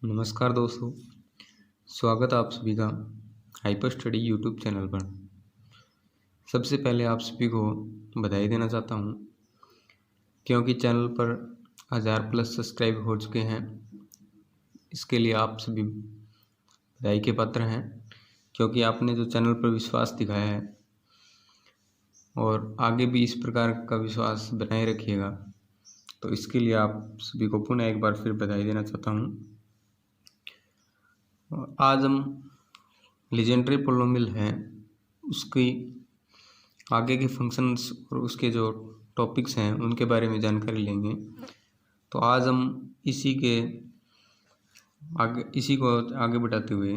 नमस्कार दोस्तों, स्वागत है आप सभी का हाइपर स्टडी यूट्यूब चैनल पर। सबसे पहले आप सभी को बधाई देना चाहता हूँ क्योंकि चैनल पर 1000+ सब्सक्राइब हो चुके हैं। इसके लिए आप सभी बधाई के पात्र हैं क्योंकि आपने जो चैनल पर विश्वास दिखाया है और आगे भी इस प्रकार का विश्वास बनाए रखिएगा। तो इसके लिए आप सभी को पुनः एक बार फिर बधाई देना चाहता हूँ। आज हम लीजेंड्री पोलिनोमियल हैं उसकी आगे के फंक्शंस और उसके जो टॉपिक्स हैं उनके बारे में जानकारी लेंगे। तो आज हम इसी को आगे बढ़ाते हुए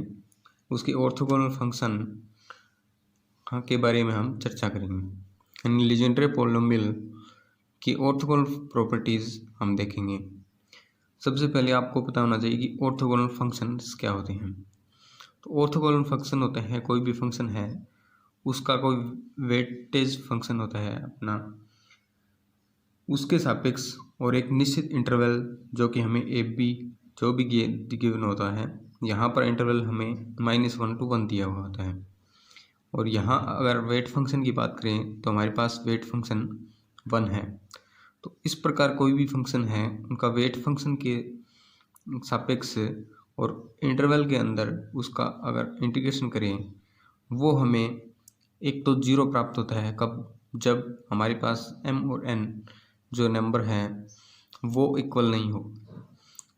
उसके ऑर्थोगोनल फंक्शन के बारे में हम चर्चा करेंगे। यानी लीजेंड्री पोलिनोमियल की ऑर्थोगोनल प्रॉपर्टीज़ हम देखेंगे। सबसे पहले आपको पता होना चाहिए कि ऑर्थोगोनल फंक्शंस क्या होते हैं। तो ऑर्थोगोनल फंक्शन होते हैं, कोई भी फंक्शन है उसका कोई वेटेज फंक्शन होता है अपना, उसके सापेक्ष और एक निश्चित इंटरवल जो कि हमें AB जो भी गिवन होता है, यहाँ पर इंटरवल हमें -1 to 1 दिया हुआ होता है। और यहाँ अगर वेट फंक्शन की बात करें तो हमारे पास वेट फंक्शन 1 है। तो इस प्रकार कोई भी फंक्शन है उनका वेट फंक्शन के सापेक्ष और इंटरवल के अंदर उसका अगर इंटीग्रेशन करें वो हमें एक तो 0 प्राप्त होता है। कब? जब हमारे पास m और n जो नंबर हैं वो इक्वल नहीं हो,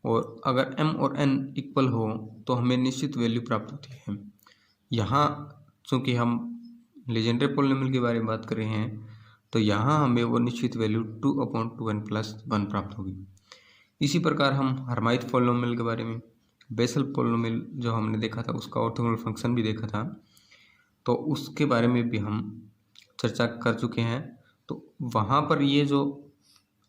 और अगर m और n इक्वल हो तो हमें निश्चित वैल्यू प्राप्त होती है। यहाँ चूँकि हम लीजेंड्री पोलिनोमियल के बारे में बात कर रहे हैं तो यहाँ हमें वो निश्चित वैल्यू 2/2n+1 प्राप्त होगी। इसी प्रकार हम हर्माइट पोलिनोमियल के बारे में, बेसल पोलिनोमियल जो हमने देखा था उसका ऑर्थोगोनल फंक्शन भी देखा था, तो उसके बारे में भी हम चर्चा कर चुके हैं। तो वहाँ पर ये जो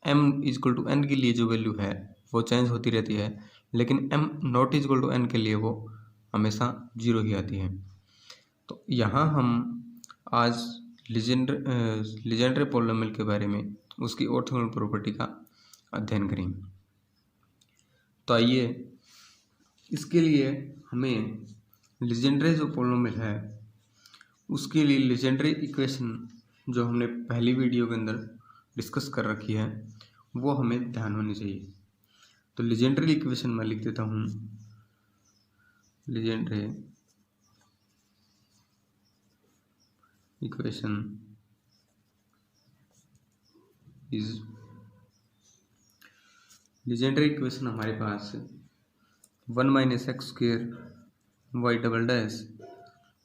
m=n के लिए जो वैल्यू है वो चेंज होती रहती है, लेकिन m=n के लिए वो हमेशा 0 ही आती है। तो यहाँ हम आज लीजेंड्री पोलिनोमियल के बारे में उसकी ऑर्थोगोनल प्रॉपर्टी का अध्ययन करेंगे। तो आइए, इसके लिए हमें लीजेंड्री जो पोलिनोमियल है उसके लिए लीजेंड्री इक्वेशन जो हमने पहली वीडियो के अंदर डिस्कस कर रखी है वो हमें ध्यान होनी चाहिए। तो लीजेंड्री इक्वेशन मैं लिख देता हूँ। Legendary equation is, Legendary equation हमारे पास 1 - x² y dash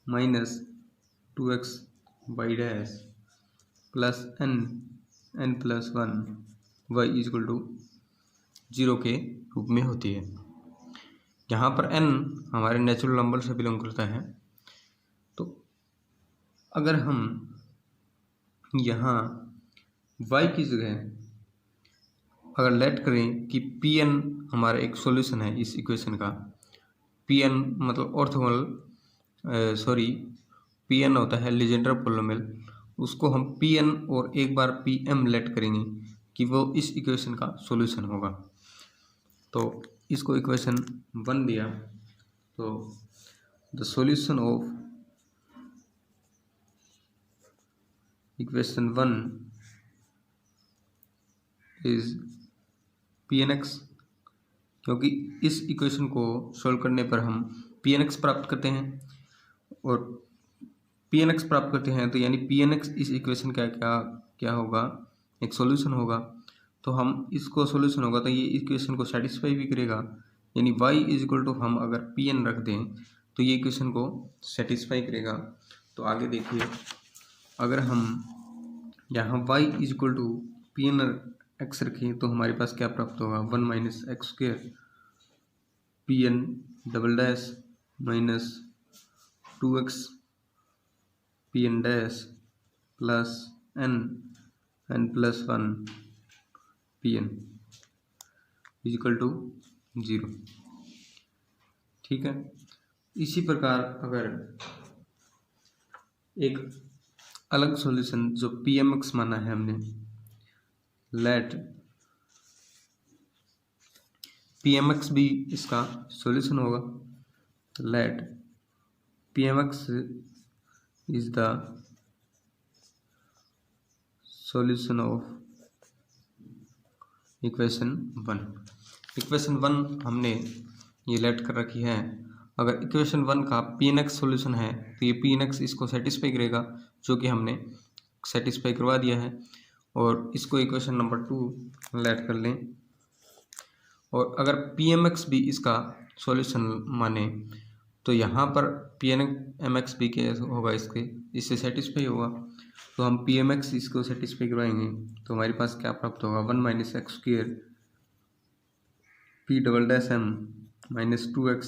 -2x y dash plus n+1 y = 0 के रूप में होती है। यहाँ पर n हमारे नेचुरल नंबर से बिलोंग करता है। तो अगर हम यहाँ y की जगह अगर लेट करें कि Pn हमारा एक सॉल्यूशन है इस इक्वेशन का, Pn मतलब ऑर्थोगोनल Pn होता है लीजेंड्री पोलिनोमियल, उसको हम Pn और एक बार Pm लेट करेंगे कि वो इस इक्वेशन का सॉल्यूशन होगा। तो इसको इक्वेशन 1 दिया, तो the solution of equation 1 is Pnx, क्योंकि इस इक्वेशन को सॉल्व करने पर हम Pnx प्राप्त करते हैं, और Pnx प्राप्त करते हैं तो यानी Pnx इस इक्वेशन का क्या होगा, एक सॉल्यूशन होगा। तो हम इसको सॉल्यूशन होगा तो ये इक्वेशन को सेटिस्फाई भी करेगा, यानी y हम अगर Pn रख दें तो ये इक्वेशन को सेटिस्फाई करेगा। तो आगे देखिए, अगर हम यहाँ y Pnx रखें तो हमारे पास क्या प्राप्त होगा, 1 - x² Pn double dash -2x Pn dash plus n+1 Pn = 0। ठीक है। इसी प्रकार अगर एक अलग सॉल्यूशन जो Pmx माना है हमने, लेट पी एम एक्स भी इसका सॉल्यूशन होगा। Let P M X is the solution of equation 1। Equation 1 हमने ये लेट कर रखी है। अगर इक्वेशन 1 का पी एन एक्स सोल्यूशन है तो ये पी एन एक्स इसको सेटिस्फाई करेगा, जो कि हमने सेटिस्फाई करवा दिया है। और इसको इक्वेशन नंबर 2 लेट कर लें। और अगर पी एम एक्स भी इसका सॉल्यूशन माने तो यहाँ पर पी एन एम एक्स भी क्या होगा, इससे सेटिस्फाई होगा। तो हम पी एम एक्स इसको सेटिस्फाई करवाएंगे तो हमारे पास क्या प्राप्त होगा, 1 minus x square P double dash M minus 2x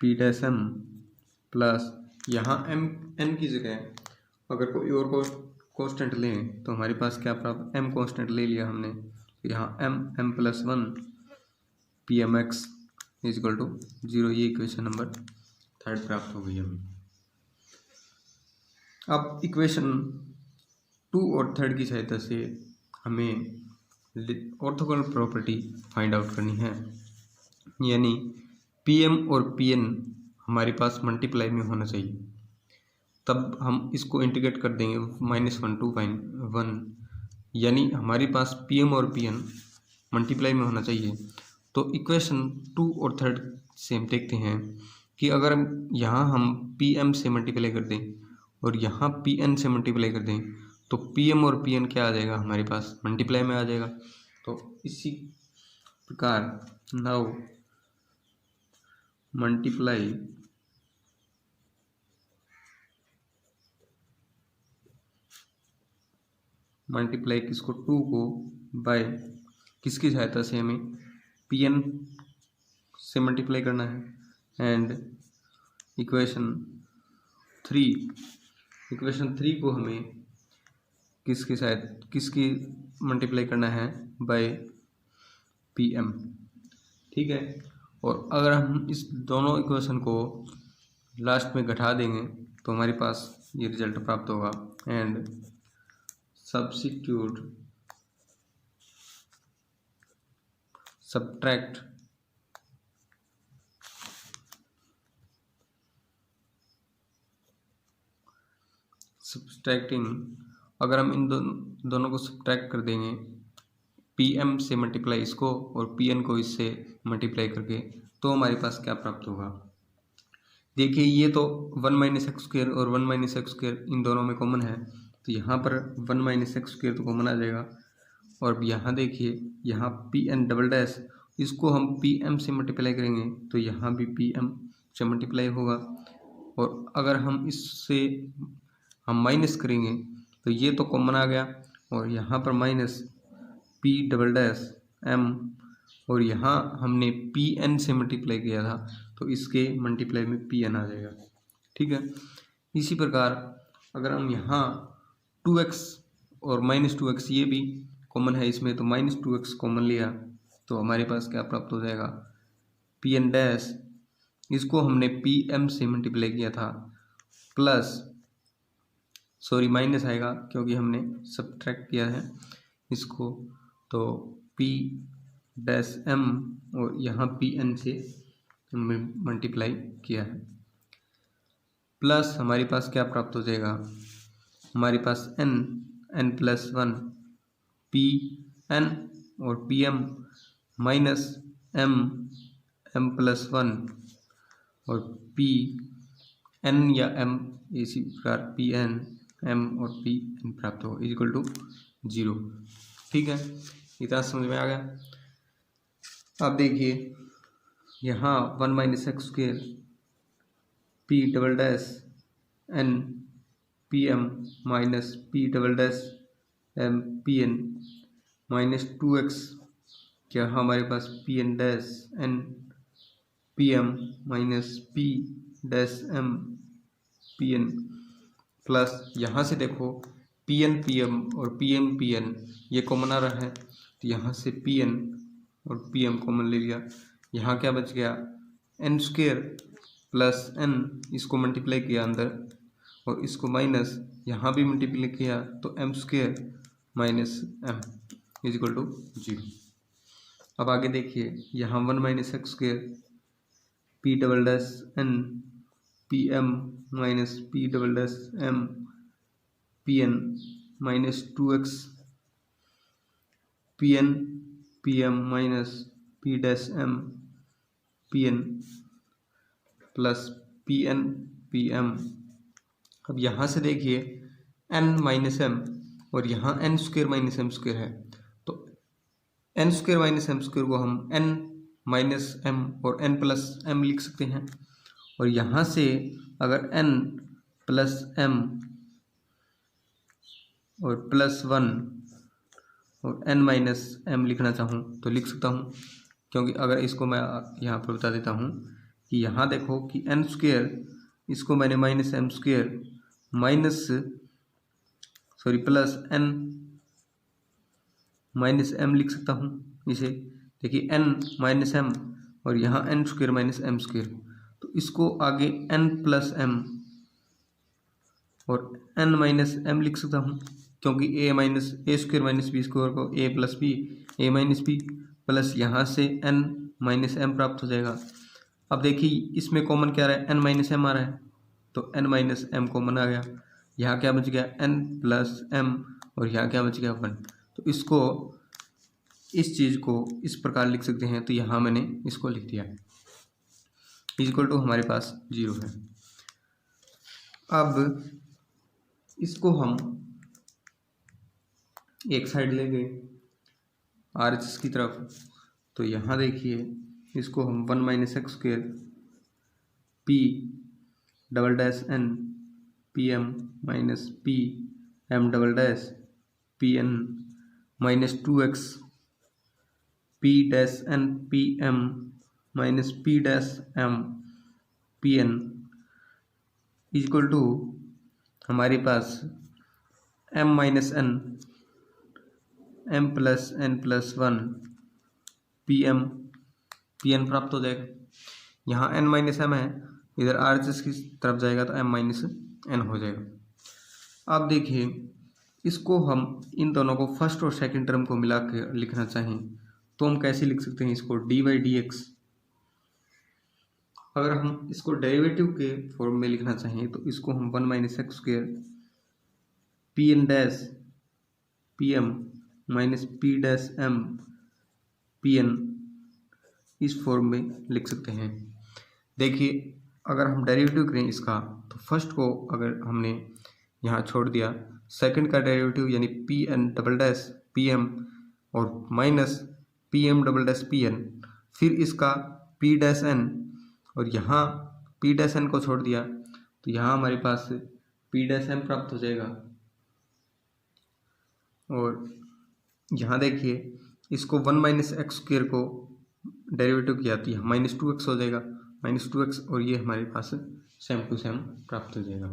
P dash M plus यहाँ एम एन की जगह अगर कोई और कांस्टेंट लें तो हमारे पास क्या प्राप्त, एम कांस्टेंट ले लिया हमने, तो यहाँ M plus 1 P M X is equal to 0। ये इक्वेशन नंबर 3 प्राप्त हो गई हमें। अब इक्वेशन 2 और 3 की सहायता से हमें ऑर्थोगोनल प्रॉपर्टी फाइंड आउट करनी है, यानी पी एम और पी एन हमारे पास मल्टीप्लाई में होना चाहिए। तब हम इसको इंटीग्रेट कर देंगे -1 to 1, यानी हमारे पास पी एम और पी एन मल्टीप्लाई में होना चाहिए। तो इक्वेशन 2 और 3 से हम देखते हैं कि अगर यहाँ हम पी एम से मल्टीप्लाई कर दें और यहाँ पी एन से मल्टीप्लाई कर दें तो पी एम और पी एन क्या आ जाएगा, हमारे पास मल्टीप्लाई में आ जाएगा। तो इसी प्रकार नाउ मल्टीप्लाई किसको, 2 को बाय किसकी सहायता से, हमें पी एन से मल्टीप्लाई करना है। एंड इक्वेशन 3 को हमें किसकी मल्टीप्लाई करना है, बाय पी एम। ठीक है। और अगर हम इस दोनों इक्वेशन को लास्ट में घटा देंगे तो हमारे पास ये रिजल्ट प्राप्त होगा। एंड सब्ट्रैक्टिंग अगर हम इन दोनों को सब्ट्रैक्ट कर देंगे, पी एम से मल्टीप्लाई इसको और पी एन को इससे मल्टीप्लाई करके, तो हमारे पास क्या प्राप्त होगा। देखिए ये तो 1 माइनस एक्स स्क्वेयर और 1 माइनस एक्स स्क्वेयर इन दोनों में कॉमन है, तो यहाँ पर 1 माइनस एक्स स्क्वेयर तो कॉमन आ जाएगा। और यहाँ देखिए यहाँ पी एन डबल डैश, इसको हम पी एम से मल्टीप्लाई करेंगे तो यहाँ भी पी एम से मल्टीप्लाई होगा। और अगर हम इससे हम माइनस करेंगे तो ये तो कॉमन आ गया, और यहाँ पर minus P double dash M, और यहाँ हमने पी एन से मल्टीप्लाई किया था तो इसके मल्टीप्लाई में पी एन आ जाएगा। ठीक है। इसी प्रकार अगर हम यहाँ 2x और -2x ये भी कॉमन है इसमें, तो -2x कॉमन लिया तो हमारे पास क्या प्राप्त हो जाएगा, पी एन डैश, इसको हमने पी एम से मल्टीप्लाई किया था, प्लस माइनस आएगा क्योंकि हमने सब्ट्रैक्ट किया है इसको, तो पी डैश एम और यहाँ पी एन से मल्टीप्लाई किया है, प्लस हमारे पास क्या प्राप्त हो जाएगा, हमारे पास एन प्लस 1 पी एन और P M minus M plus 1 और पी एन या एम, इसी प्रकार पी एन एम और पी एन प्राप्त हो इक्वल टू 0। ठीक है, इतना समझ में आ गया। अब देखिए यहाँ 1 minus x square P double dash N P M minus P double dash M P N minus 2x, क्या हमारे पास P N dash N P M minus P dash M P N, plus यहाँ से देखो P N P m और P n ये common आ रहा है, तो यहाँ से पी एन और पी एम कॉमन ले लिया। यहाँ क्या बच गया, एन स्क्वेयर प्लस एन, इसको मल्टीप्लाई किया अंदर और इसको माइनस, यहाँ भी मल्टीप्लाई किया तो M square minus M is equal to 0। अब आगे देखिए, यहाँ 1 minus x square P double dash N P M minus P double dash M P N minus 2x P N P M minus P dash M P N plus P N P M. अब यहाँ से देखिए n minus M और यहाँ n square minus M square है, तो n square minus M square को हम n माइनस एम और n प्लस एम लिख सकते हैं। और यहाँ से अगर n प्लस एम और प्लस 1 और n माइनस एम लिखना चाहूँ तो लिख सकता हूँ, क्योंकि अगर इसको मैं यहाँ पर बता देता हूँ कि यहाँ देखो कि n स्क्वेयर, इसको मैंने minus M square minus plus n minus M लिख सकता हूँ इसे। देखिए n माइनस एम और यहाँ n square minus M square, तो इसको आगे n प्लस एम और n माइनस एम लिख सकता हूँ, क्योंकि a minus A square minus B square को a plus B A minus B plus यहाँ से n माइनस एम प्राप्त हो जाएगा। अब देखिए इसमें कॉमन क्या रहा है, n माइनस एम आ रहा है, तो n माइनस एम कॉमन आ गया। यहाँ क्या बच गया, n प्लस एम और यहाँ क्या बच गया 1। तो इसको, इस चीज़ को इस प्रकार लिख सकते हैं, तो यहाँ मैंने इसको लिख दिया, इक्वल टू हमारे पास 0 है। अब इसको हम एक साइड लेंगे RHS की तरफ, तो यहाँ देखिए इसको हम 1 minus x square P double dash N P M minus P M double dash P N minus 2x P dash N P M minus P dash M P N equal to हमारे पास m minus N m plus n plus 1 P N प्राप्त हो जाएगा। यहाँ n minus M है, इधर RHS की तरफ जाएगा तो m माइनस एन हो जाएगा। अब देखिए इसको हम इन दोनों को फर्स्ट और सेकंड टर्म को मिला के लिखना चाहें तो हम कैसे लिख सकते हैं इसको, डी बाई डी एक्स। अगर हम इसको डेरिवेटिव के फॉर्म में लिखना चाहें तो इसको हम 1 minus x square P N dash P M minus P dash M P N इस फॉर्म में लिख सकते हैं। देखिए अगर हम डेरिवेटिव करें इसका, तो फर्स्ट को अगर हमने यहाँ छोड़ दिया, सेकंड का डेरिवेटिव यानी P n double dash P m और minus P M double dash P n, फिर इसका पी डैश एन और यहाँ पी डैश एन को छोड़ दिया, तो यहाँ हमारे पास पी डैश एम प्राप्त हो जाएगा। और यहाँ देखिए इसको 1 माइनस एक्स स्क्वेयर को डेरिवेटिव किया तो यहाँ माइनस 2x हो जाएगा, माइनस 2x और ये हमारे पास सेम टू सेम प्राप्त हो जाएगा।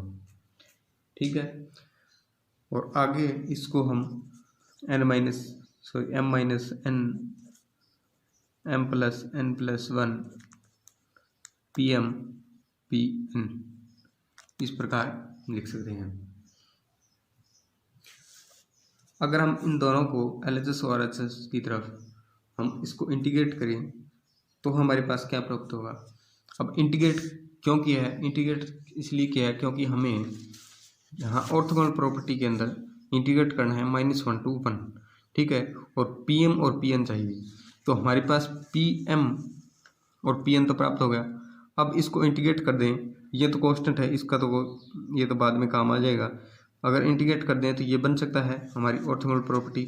ठीक है, और आगे इसको हम m minus n m plus n plus 1 P M P N इस प्रकार लिख सकते हैं। अगर हम इन दोनों को LHS और RHS की तरफ हम इसको इंटीग्रेट करें तो हमारे पास क्या प्राप्त होगा। अब इंटीग्रेट क्यों किया है, इंटीग्रेट इसलिए किया है क्योंकि हमें यहाँ ऑर्थोगोनल प्रॉपर्टी के अंदर इंटीग्रेट करना है -1 to 1, ठीक है, और PM और PN चाहिए। तो हमारे पास PM और PN तो प्राप्त हो गया। अब इसको इंटीग्रेट कर दें, ये तो कांस्टेंट है, इसका तो ये तो बाद में काम आ जाएगा। अगर इंटीग्रेट कर दें तो ये बन सकता है हमारी ऑर्थोगोनल प्रॉपर्टी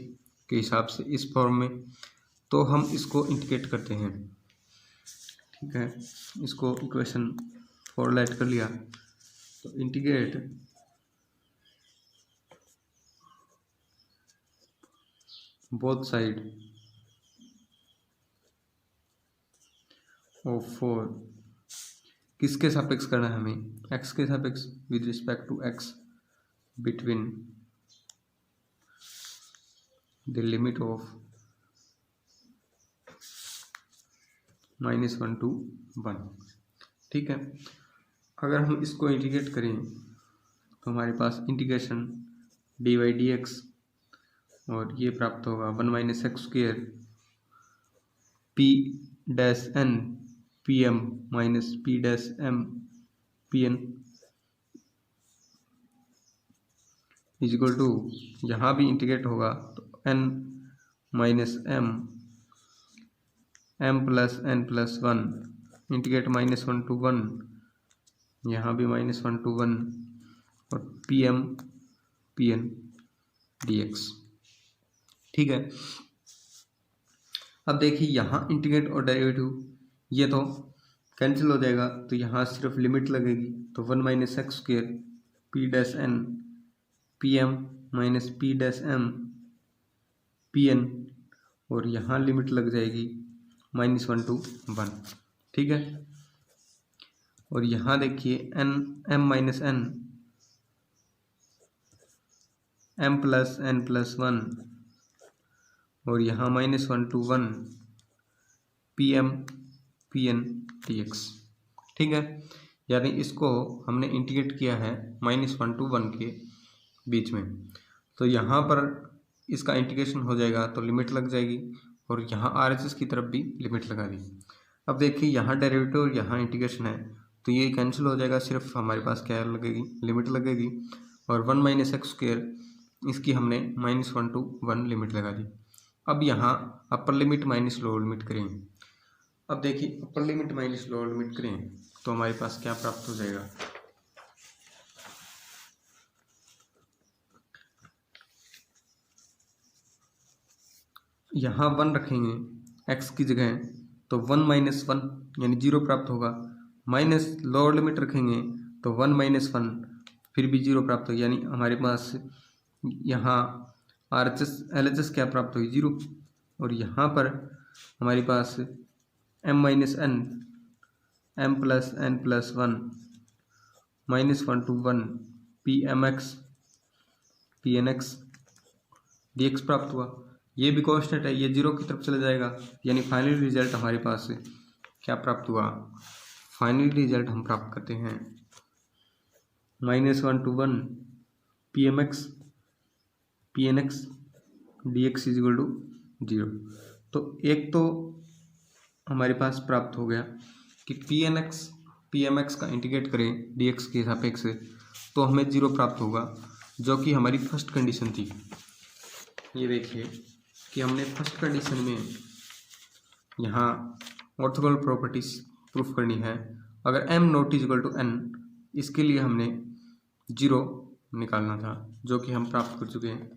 के हिसाब से इस फॉर्म में, तो हम इसको इंटीग्रेट करते हैं। ठीक है, इसको इक्वेशन 4 राइट कर लिया, तो इंटीग्रेट बोथ साइड ऑफ 4 किसके सापेक्ष करना है हमें, x के सापेक्ष with respect to x between the limit of -1 to 1। ठीक है, अगर हम इसको इंटीग्रेट करें तो हमारे पास integration d by d x और ये प्राप्त होगा 1 minus x square P dash N P M minus P dash M P n is equal to, यहाँ भी इंटीग्रेट होगा तो n minus m m plus N plus one integrate -1 to 1, यहाँ भी -1 to 1 और P M P N D x. ठीक है, अब देखिए यहाँ इंटीग्रेट और डेरिवेटिव ये तो कैंसिल हो जाएगा, तो यहाँ सिर्फ लिमिट लगेगी, तो 1 - x² P dash N P M minus P dash M P N, और यहाँ लिमिट लग जाएगी -1 to 1। ठीक है, और यहाँ देखिए N M minus N M plus N plus 1 और यहाँ -1 to 1 P M P N D x. ठीक है, यानी इसको हमने इंटीग्रेट किया है -1 to 1 के बीच में, तो यहाँ पर इसका इंटीग्रेशन हो जाएगा तो लिमिट लग जाएगी, और यहाँ RHS की तरफ भी लिमिट लगा दी। अब देखिए यहाँ डेरिवेटिव और यहाँ इंटीग्रेशन है, तो ये कैंसिल हो जाएगा, सिर्फ हमारे पास क्या लगेगी, लिमिट लगेगी, और 1 - x² इसकी हमने -1 to 1 लिमिट लगा दी। अब यहाँ upper limit minus lower limit करेंगे। अब देखिए upper limit minus lower limit करें तो हमारे पास क्या प्राप्त हो जाएगा, यहाँ 1 रखेंगे x की जगह, तो 1 - 1 यानी 0 प्राप्त होगा, माइनस लोअर लिमिट रखेंगे तो 1 - 1 फिर भी 0 प्राप्त होगा, यानी हमारे पास यहाँ RHS LHS क्या प्राप्त हुई, 0, और यहाँ पर हमारे पास m - n m plus n plus 1 -1 to 1 P M X P N X D X प्राप्त हुआ। ये भी कांस्टेंट है, ये 0 की तरफ चला जाएगा, यानी फाइनल रिजल्ट हमारे पास क्या प्राप्त हुआ, फाइनल रिजल्ट हम प्राप्त करते हैं -1 to 1 P M X P N X D X is equal to 0। तो एक तो हमारे पास प्राप्त हो गया कि पी एम एक्स का इंटीग्रेट करें डी एक्स के सापेक्ष से तो हमें 0 प्राप्त होगा, जो कि हमारी फर्स्ट कंडीशन थी। ये देखिए कि हमने फर्स्ट कंडीशन में यहाँ ऑर्थोगोनल प्रॉपर्टीज प्रूफ करनी है। अगर m not is equal to n, इसके लिए हमने 0 निकालना था, जो कि हम प्राप्त कर चुके हैं।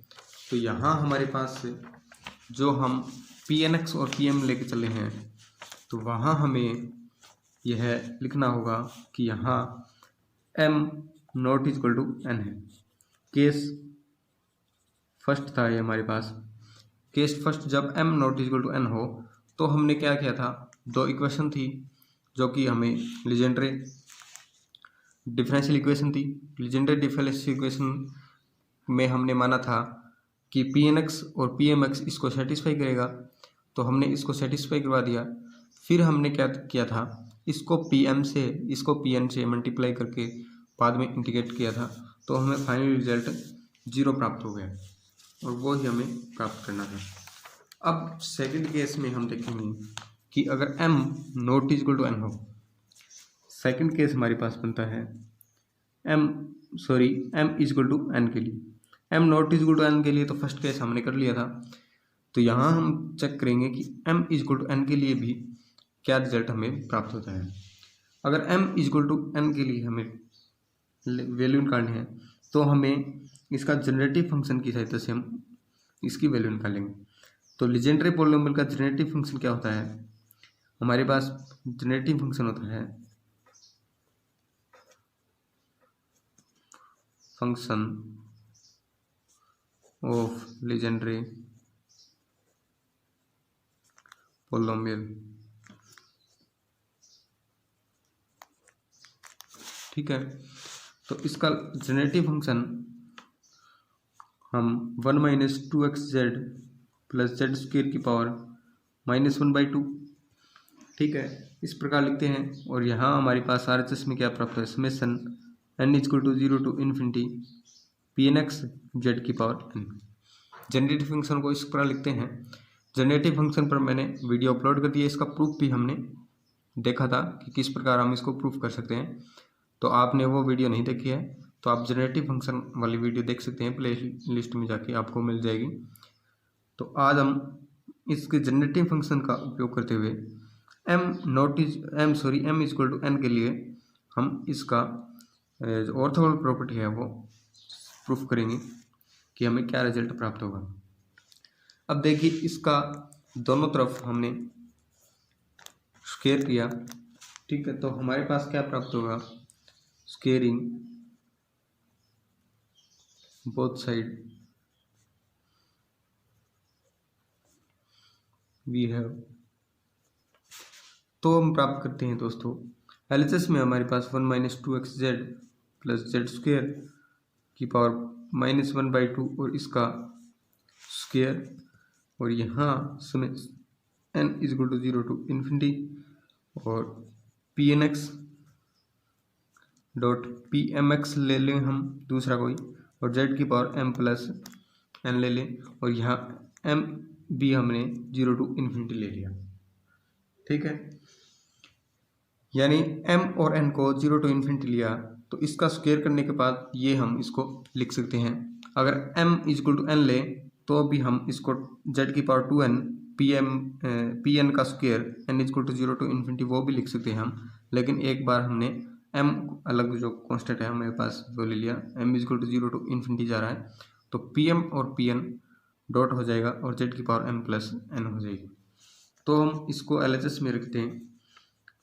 तो यहाँ हमारे पास जो हम पी एन एक्स और पी एम लेके चले हैं, तो वहाँ हमें यह लिखना होगा कि यहाँ m not is equal to n है। केस फर्स्ट था ये हमारे पास, केस फर्स्ट जब m not is equal to n हो तो हमने क्या किया था, 2 इक्वेशन थी जो कि हमें लीजेंड्रे डिफरेंशियल इक्वेशन थी। लीजेंड्रे डिफरेंशियल इक्वेशन में हमने माना था कि पी एन एक्स और पी एम एक्स इसको सेटिस्फाई करेगा, तो हमने इसको सेटिस्फाई करवा दिया। फिर हमने क्या किया था, इसको पी एम से इसको पी एन से मल्टीप्लाई करके बाद में इंटीग्रेट किया था, तो हमें फाइनल रिजल्ट 0 प्राप्त हो गया, और वो ही हमें प्राप्त करना था। अब सेकंड केस में हम देखेंगे कि अगर m not is equal to n हो, सेकंड केस हमारे पास बनता है m is equal to n के लिए। m not is equal to n के लिए तो फर्स्ट केस हमने कर लिया था, तो यहाँ हम चेक करेंगे कि m is equal to n के लिए भी क्या रिजल्ट हमें प्राप्त होता है। अगर m is equal to n के लिए हमें वैल्यू निकालनी है, तो हमें इसका जनरेटिव फंक्शन की सहायता से हम इसकी वैल्यू निकालेंगे। तो लीजेंड्रे पॉलिनोमियल का जनरेटिव फंक्शन क्या होता है, हमारे पास जनरेटिव फंक्शन होता है फंक्शन ऑफ लीजेंड्रे पॉलिनोमियल। ठीक है, तो इसका जनरेटिव फंक्शन हम 1 - 2xz प्लस z² की पावर -1/2, ठीक है, इस प्रकार लिखते हैं। और यहाँ हमारे पास RHS में क्या प्राप्त है, summation n is equal to 0 to infinity P N X Z की पावर n। जनरेटिव फंक्शन को इस प्रकार लिखते हैं, जनरेटिव फंक्शन पर मैंने वीडियो अपलोड कर दिया, इसका प्रूफ भी हमने देखा था कि किस प्रकार हम इसको प्रूफ कर सकते हैं। तो आपने वो वीडियो नहीं देखी है तो आप जनरेटिव फंक्शन वाली वीडियो देख सकते हैं, प्ले लिस्ट में जाके आपको मिल जाएगी। तो आज हम इसके जनरेटिव फंक्शन का उपयोग करते हुए m इक्वल टू n के लिए हम इसका जो ऑर्थोगोनल प्रॉपर्टी है वो प्रूफ करेंगे कि हमें क्या रिजल्ट प्राप्त होगा। अब देखिए, इसका दोनों तरफ हमने स्क्वायर किया, ठीक है, तो हमारे पास क्या प्राप्त होगा, squaring both side we have. तो हम प्राप्त करते हैं दोस्तों, एलएचएस में हमारे पास 1 minus 2xz plus Z square की पावर -1/2 और इसका स्क्वेयर, और यहाँ समय n equal to 0 to infinity और pnx डॉट pmx ले लें हम दूसरा कोई, और z की पावर m प्लस n ले लें, और यहाँ m भी हमने 0 टू इन्फिनिटी ले लिया, ठीक है। यानी m और n को 0 टू इन्फिनिटी लिया, तो इसका स्क्वायर करने के बाद ये हम इसको लिख सकते हैं। अगर m इक्वल टू n ले तो भी हम इसको z की पावर 2n pn का square n equal to 0 to infinity वो भी लिख सकते हैं हम, लेकिन एक बार हमने m अलग जो कांस्टेंट है हमारे पास वो ले लिया, m equal to 0 to infinity जा रहा है, तो pm और pn डॉट हो जाएगा और z की पावर m प्लस n हो जाएगी। तो हम इसको LHS में रखते हैं,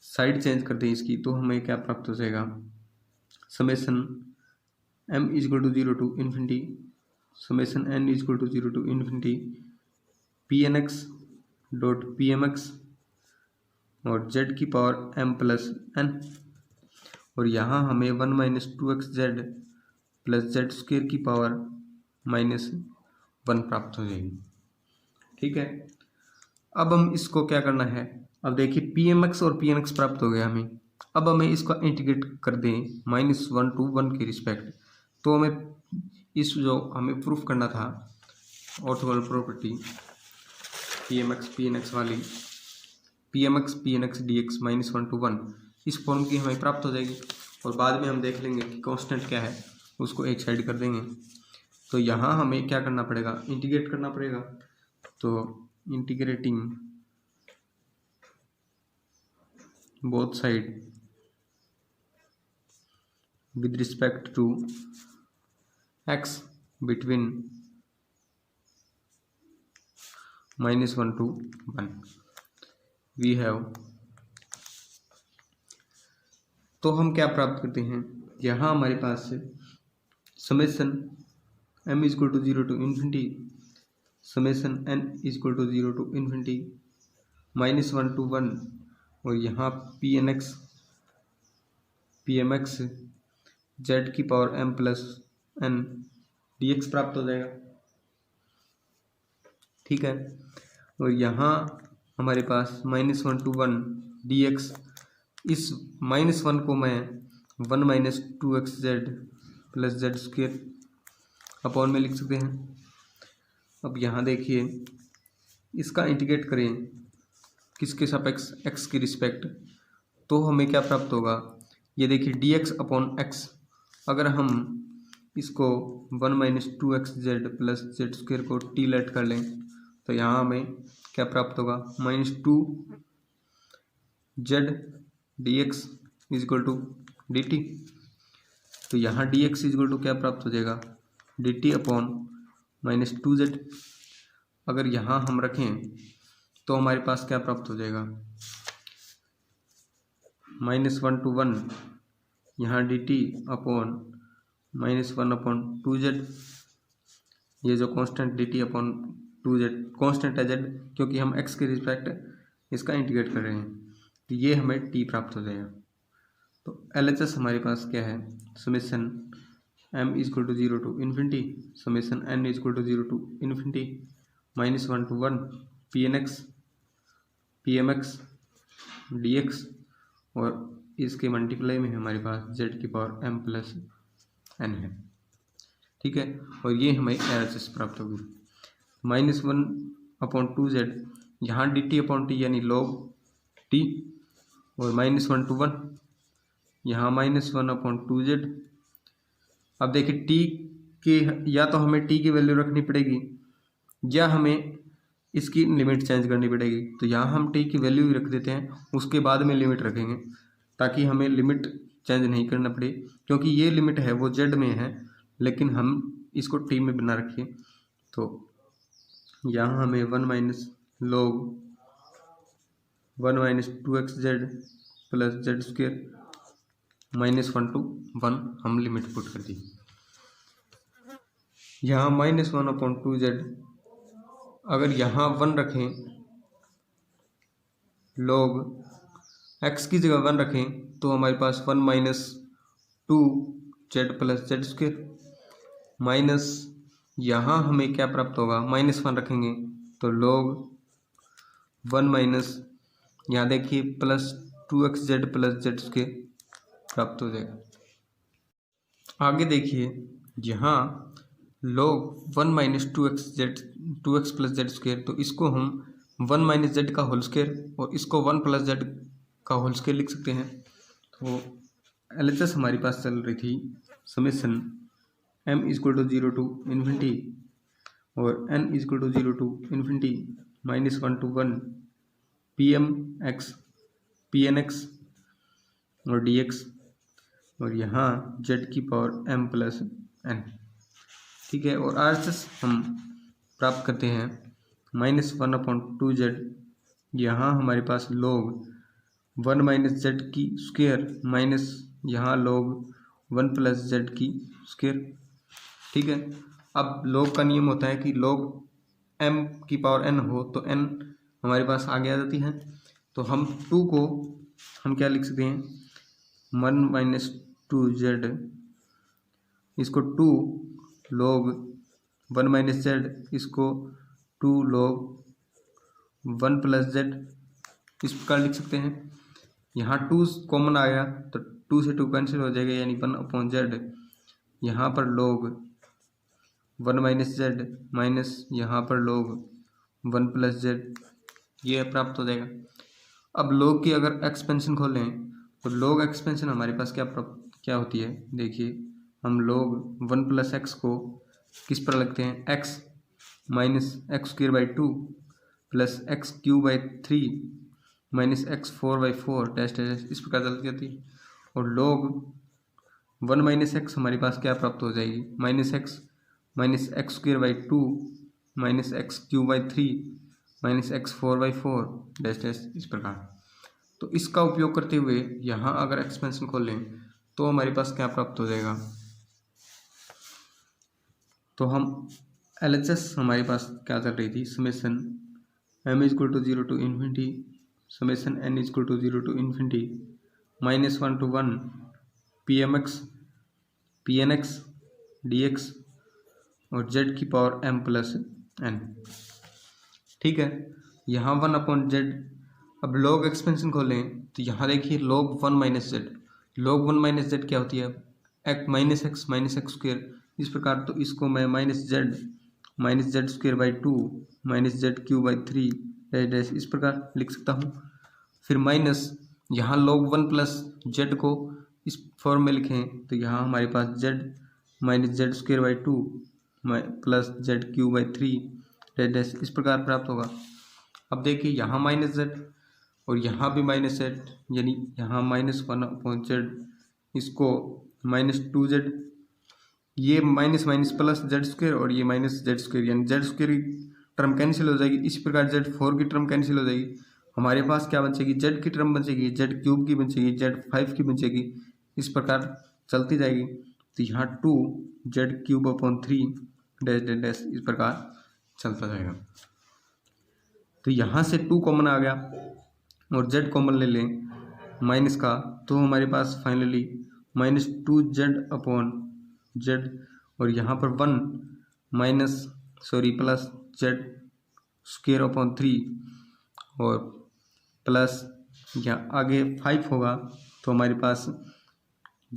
साइड चेंज करते हैं इसकी, तो हमें क्या प्राप्त हो जाएगा, summation m equal to 0 to infinity summation n equal to 0 to infinity pnx dot pmx और z की पावर m प्लस n, और यहाँ हमें 1 minus 2xz plus Z square की पावर -1 प्राप्त हो जाएगी, ठीक है। अब हम इसको क्या करना है, अब देखिए pmx और pnx प्राप्त हो गया हमें, अब हमें इसका इंटीग्रेट कर दें -1 टू 1 के रिस्पेक्ट। तो हमें इस जो हमें प्रूफ करना था ऑर्थोगोनल प्रॉपर्टी pmx pnx वाली, pmx pnx dx -1 टू 1 इस फॉर्म की हमें प्राप्त हो जाएगी, और बाद में हम देख लेंगे कि कांस्टेंट क्या है, उसको एक साइड कर देंगे। तो यहाँ हमें क्या करना पड़ेगा, इंटीग्रेट करना पड़ेगा। तो integrating both side with respect to x between -1 to 1 we have। तो हम क्या प्राप्त करते हैं, यहाँ हमारे पास summation m equal to 0 to infinity summation n equal to 0 to infinity -1 to 1, और यहाँ pnx pmx z की power m plus n dx प्राप्त हो जाएगा, ठीक है। और यहाँ हमारे पास -1 टू 1 dx, इस -1 को मैं 1 minus 2xz plus Z square upon में लिख सकते हैं। अब यहाँ देखिए, इसका इंटीग्रेट करें किसके सापेक्ष, x की रिस्पेक्ट, तो हमें क्या प्राप्त होगा, ये देखिए dx अपॉन x, अगर हम इसको 1 minus 2xz plus Z square को t लेट कर लें तो यहाँ हमें क्या प्राप्त होगा, -2z dx equal to dt। तो यहाँ dx इक्वल टू क्या प्राप्त हो जाएगा, dt अपॉन -2z। अगर यहाँ हम रखें तो हमारे पास क्या प्राप्त हो जाएगा, -1 टू 1 यहाँ dt अपॉन -1 अपॉन 2z, ये जो constant dt upon 2z constant है z, क्योंकि हम x के रिस्पेक्ट इसका इंटीग्रेट कर रहे हैं, तो ये हमें t प्राप्त हो जाएगा। तो LHS हमारे पास क्या है, summation m equal to 0 to infinity summation n equal to 0 to infinity -1 to 1 pnx pmx dx, और इसके मल्टीप्लाई में हमारे पास z की पावर m प्लस n है, ठीक है। और ये हमें LHS प्राप्त होगी। -1 अपॉन 2z, यहाँ dt अपॉन टी यानी log t, और -1 to 1, यहाँ -1 अपॉन 2z। अब देखिए t के, या तो हमें t की वैल्यू रखनी पड़ेगी या हमें इसकी लिमिट चेंज करनी पड़ेगी। तो यहाँ हम t की वैल्यू ही रख देते हैं, उसके बाद में लिमिट रखेंगे ताकि हमें लिमिट चेंज नहीं करना पड़े, क्योंकि ये लिमिट है वो z में है लेकिन हम इसको t में बना रखें। तो यहाँ हमें 1 - log 1 - 2xz plus z square -1 to 1 हम लिमिट पुट कर दी। यहाँ -1 अपॉन 2z, अगर यहाँ 1 रखें, log x की जगह 1 रखें तो हमारे पास 1 - 2z plus z square minus, यहाँ हमें क्या प्राप्त होगा, -1 रखेंगे तो log 1 - यहाँ देखिए plus 2xz plus z square प्राप्त हो जाएगा। आगे देखिए यहाँ log 1 - 2x plus z square, तो इसको हम 1 - z का होल स्क्वेयर और इसको 1 + z का होल स्क्वेयर लिख सकते हैं। तो LHS हमारी पास चल रही थी समेसन m = 0 to ∞ और n = 0 to ∞, -1 to 1 pnx और dx, और यहाँ z की पावर m + n, ठीक है। और RHS हम प्राप्त करते हैं -1 अपॉन 2z, यहाँ हमारे पास log 1 - z की स्क्वेयर माइनस यहाँ log 1 + z की स्क्वेयर, ठीक है। अब log का नियम होता है कि log m की पावर n हो तो n हमारे पास आगे आ जाती है। तो हम 2 को हम क्या लिख सकते हैं, 1 - 2z, इसको 2 log 1 - z, इसको 2 log 1 + z, इस प्रकार लिख सकते हैं। यहाँ 2 कॉमन आ गया तो 2 से 2 कैंसिल हो जाएगा यानी 1 अपॉन z, यहाँ पर log 1 - z माइनस यहाँ पर log 1 + z, ये प्राप्त हो जाएगा। अब log की अगर एक्सपेंशन खोलें तो log एक्सपेंशन हमारे पास क्या होती है, देखिए हम log 1 + x को किस पर लगते हैं, x - x²/2 plus x³/3 minus x4/4 dash dash, इस प्रकार चलती जाती है। और log 1 - x हमारे पास क्या प्राप्त हो जाएगी, -x -x²/2 minus x³/3 minus x4/4 dash dash, इस प्रकार। तो इसका उपयोग करते हुए यहाँ अगर एक्सपेंशन खोल लें तो हमारे पास क्या प्राप्त हो जाएगा, तो हम LHS हमारे पास क्या चल रही थी, summation m = 0 to ∞, summation n = 0 to ∞, -1 to 1 pnx dx और z की पावर m + n, ठीक है। यहाँ 1 अपॉन z, अब log एक्सपेंशन खोलें तो यहाँ देखिए log 1 - z, log 1 - z क्या होती है, -x -x², इस प्रकार। तो इसको मैं -z²/2 -z³/3 डैश डैश, इस प्रकार लिख सकता हूँ। फिर माइनस यहाँ log 1 + z को इस फॉर्म में लिखें तो यहाँ हमारे पास z -z²/2 plus z³/3 dash dash, इस प्रकार प्राप्त होगा। अब देखिए यहाँ -z और यहाँ भी -z, यानी यहाँ -1 अपॉन z, इसको -2z, ये माइनस माइनस प्लस z² और ये -z², यानी z² की टर्म कैंसिल हो जाएगी। इसी प्रकार z4 की टर्म कैंसिल हो जाएगी, हमारे पास क्या बचेगी, z की टर्म बचेगी, z³ की बचेगी, z5 की बचेगी, इस प्रकार चलती जाएगी। तो यहाँ 2 z³/3 डैश डैश डैश, इस प्रकार चलता जाएगा। तो यहाँ से 2 कॉमन आ गया और z कॉमन ले लें माइनस का, तो हमारे पास फाइनली -2z/z और यहाँ पर 1 प्लस z² 3 और प्लस यहाँ आगे 5 होगा तो हमारे पास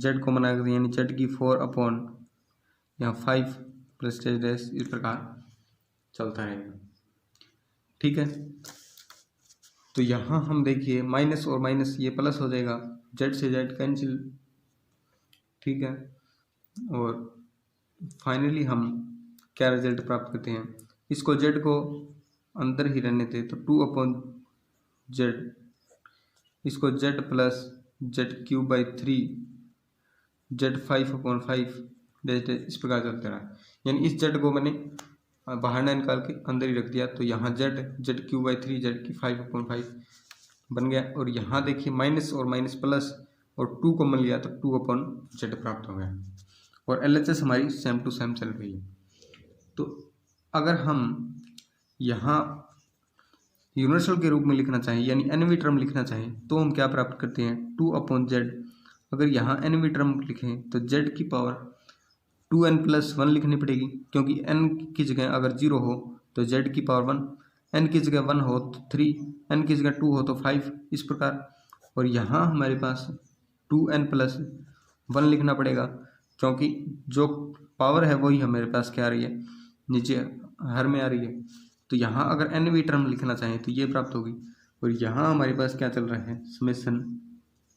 z कॉमन आ गया, यानी z⁴ अपॉन यहाँ 5 प्लस डैश डैश, इस प्रकार चलता रहेगा। ठीक है। तो यहाँ हम देखिए माइनस और माइनस ये प्लस हो जाएगा, जेड से जेड कैंसिल, ठीक है। और फाइनली हम क्या रिजल्ट प्राप्त करते हैं, इसको जेड को अंदर ही रहने दें तो 2/z, इसको z प्लस z³/3 z5/5 जैसे इस प्रकार चलते रहा। यानी इस z को मैंने बाहर ना निकाल के अंदर ही रख दिया, तो यहाँ z3 z5/5 बन गया। और यहाँ देखिए माइनस और माइनस प्लस और 2 कॉमन लिया तो 2/z प्राप्त हो गया। और LHS हमारी सेम टू सेम चल रही है। तो अगर हम यहाँ यूनिवर्सल के रूप में लिखना चाहें यानी nवीं टर्म लिखना चाहें तो हम क्या प्राप्त करते हैं, 2/z। अगर यहाँ nवीं टर्म लिखें तो z की पावर 2n+1 लिखनी पड़ेगी, क्योंकि n की जगह अगर 0 हो तो z की पावर 1, n की जगह 1 हो तो 3, n की जगह 2 हो तो 5, इस प्रकार। और यहाँ हमारे पास 2n+1 लिखना पड़ेगा, क्योंकि जो पावर है वही हमारे पास क्या आ रही है, नीचे हर में आ रही है। तो यहाँ अगर nवीं टर्म लिखना चाहें तो ये प्राप्त होगी। और यहाँ हमारे पास क्या चल रहा है, summation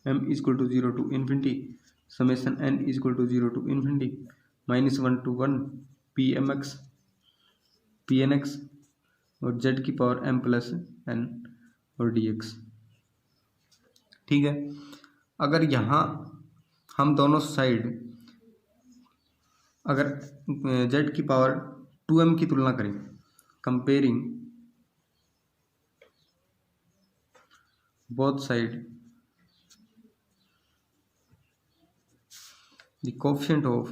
m = 0 to ∞, summation n = 0 to ∞, -1 to 1 pnx और z की पावर m+n और dx, ठीक है। अगर यहाँ हम दोनों साइड अगर z की पावर 2m की तुलना करें, comparing both side the coefficient of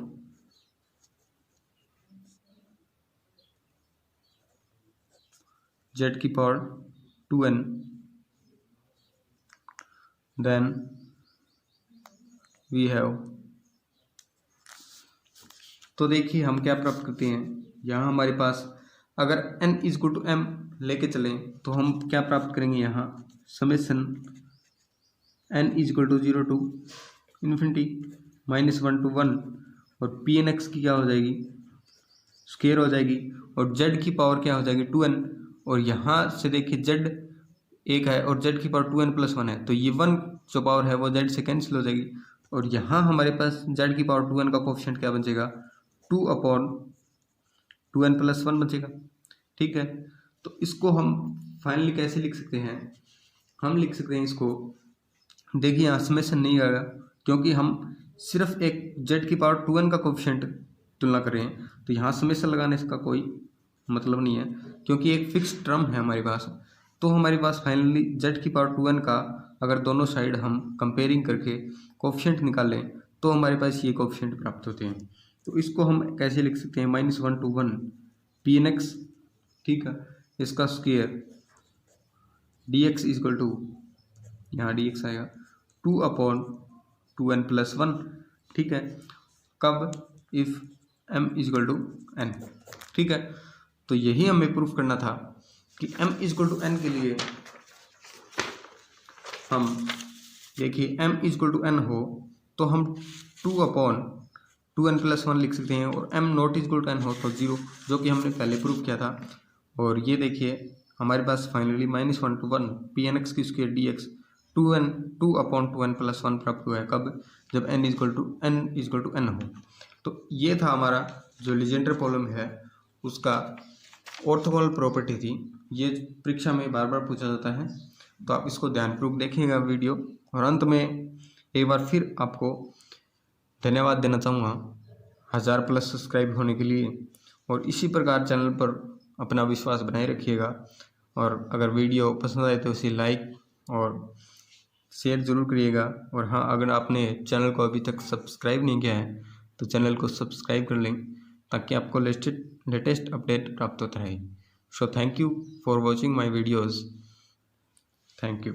z की power 2n, then we have, तो देखिए हम क्या प्राप्त करते हैं, यहाँ हमारे पास अगर n = m लेके चलें तो हम क्या प्राप्त करेंगे, यहाँ समेसन n = 0 to ∞, -1 to 1 और pnx की क्या हो जाएगी, स्क्वायर हो जाएगी। और z की पावर क्या हो जाएगी, 2n। और यहाँ से देखिए z एक है और z की पावर 2n+1 है, तो ये 1 जो पावर है वो z से कैंसिल हो जाएगी। और यहाँ हमारे पास z की पावर 2n का कोएफिशिएंट क्या बचेगा, 2/2n+1 बचेगा, ठीक है। तो इसको हम फाइनली कैसे लिख सकते हैं, हम लिख सकते हैं इसको, देखिए यहाँ समेसन नहीं आएगा, क्योंकि हम सिर्फ एक z की पावर 2n का कोएफिशिएंट तुलना कर रहे हैं, तो यहाँ समेसन लगाने का कोई मतलब नहीं है, क्योंकि एक फिक्स टर्म है हमारे पास। तो हमारे पास फाइनली z की पावर 2n का अगर दोनों साइड हम कंपेयरिंग करके कोएफिशिएंट निकालें तो हमारे पास ये कोएफिशिएंट प्राप्त होते हैं। तो इसको हम कैसे लिख सकते हैं, -1 to 1 pnx, ठीक है, इसका स्क्वायर dx = यहाँ dx आएगा 2/2n+1, ठीक है। कब, इफ m = n, ठीक है। तो यही हमें प्रूफ करना था कि m = n के लिए हम देखिए m = n हो तो हम 2/2n+1 लिख सकते हैं, और m ≠ n हो तो 0, जो कि हमने पहले प्रूफ किया था। और ये देखिए हमारे पास फाइनली -1 to 1 pnx की स्क्वायर dx 2/2n+1 प्राप्त हुआ है, कब, जब n = n हो। तो ये था हमारा जो लीजेंड्रे प्रॉब्लम है उसका ऑर्थोगोनल प्रॉपर्टी थी। ये परीक्षा में बार बार पूछा जाता है, तो आप इसको ध्यानपूर्वक देखिएगा वीडियो। और अंत में एक बार फिर आपको धन्यवाद देना चाहूँगा 1000+ सब्सक्राइब होने के लिए, और इसी प्रकार चैनल पर अपना विश्वास बनाए रखिएगा। और अगर वीडियो पसंद आए तो इसे लाइक और शेयर ज़रूर करिएगा। और हाँ, अगर आपने चैनल को अभी तक सब्सक्राइब नहीं किया है तो चैनल को सब्सक्राइब कर लें, ताकि आपको लेटेस्ट अपडेट प्राप्त होता रहे। So thank you for watching my videos, thank you.